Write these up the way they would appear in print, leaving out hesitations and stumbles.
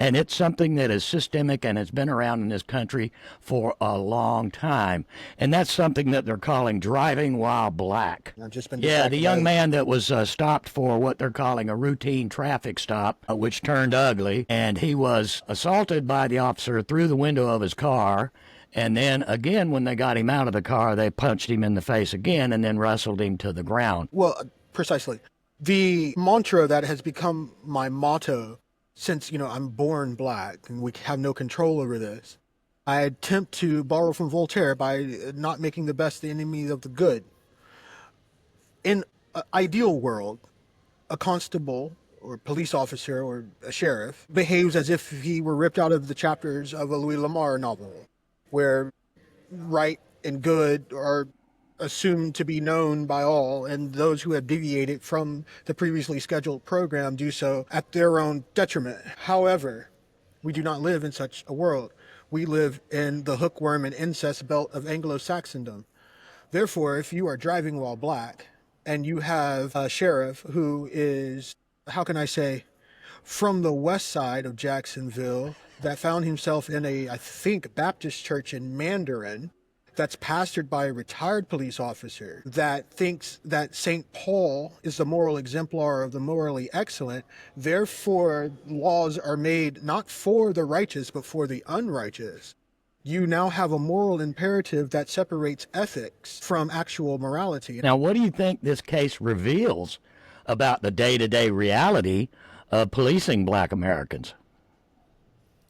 And it's something that is systemic and has been around in this country for a long time. And that's something that they're calling driving while black. I've just been Yeah, the distracted young by man that was stopped for what they're calling a routine traffic stop, which turned ugly, and he was assaulted by the officer through the window of his car. And then again, when they got him out of the car, they punched him in the face again and then wrestled him to the ground. Well, precisely. The mantra that has become my motto since, I'm born black and we have no control over this. I attempt to borrow from Voltaire by not making the best the enemy of the good. In an ideal world, a constable or police officer or a sheriff behaves as if he were ripped out of the chapters of a Louis Lamar novel, where right and good are assumed to be known by all, and those who have deviated from the previously scheduled program do so at their own detriment. However, we do not live in such a world. We live in the hookworm and incest belt of Anglo-Saxondom. Therefore, if you are driving while black and you have a sheriff who is, how can I say, from the west side of Jacksonville that found himself in a, I think, Baptist church in Mandarin, that's pastored by a retired police officer that thinks that St. Paul is the moral exemplar of the morally excellent. Therefore, laws are made not for the righteous, but for the unrighteous. You now have a moral imperative that separates ethics from actual morality. Now, what do you think this case reveals about the day-to-day reality of policing black Americans?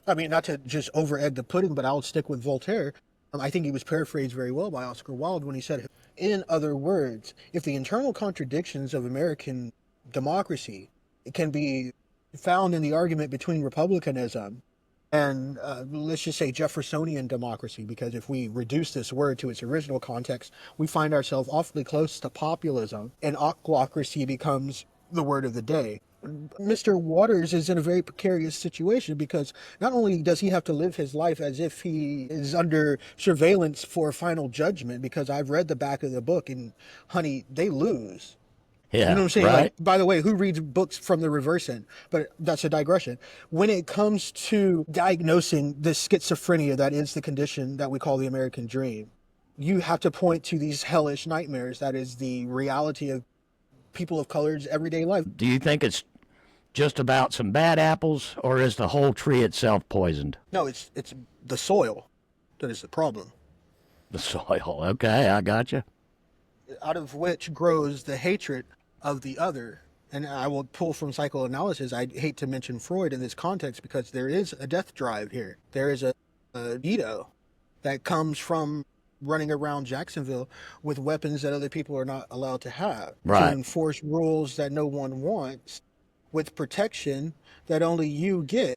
I mean, not to just over-egg the pudding, but I'll stick with Voltaire. I think he was paraphrased very well by Oscar Wilde when he said, in other words, if the internal contradictions of American democracy can be found in the argument between republicanism and let's just say Jeffersonian democracy, because if we reduce this word to its original context, we find ourselves awfully close to populism, and ochlocracy becomes the word of the day. Mr. Waters is in a very precarious situation because not only does he have to live his life as if he is under surveillance for final judgment, because I've read the back of the book and, honey, they lose. Yeah, you know what I'm saying? right? Like, by the way, who reads books from the reverse end? But that's a digression. When it comes to diagnosing the schizophrenia that is the condition that we call the American dream, you have to point to these hellish nightmares that is the reality of people of color's everyday life. Do you think it's just about some bad apples, or is the whole tree itself poisoned? No, it's the soil that is the problem. The soil. Okay, I got you. Out of which grows the hatred of the other. And I will pull from psychoanalysis. I hate to mention Freud in this context because there is a death drive here. There is a libido that comes from running around Jacksonville with weapons that other people are not allowed to have. Right. To enforce rules that no one wants with protection that only you get.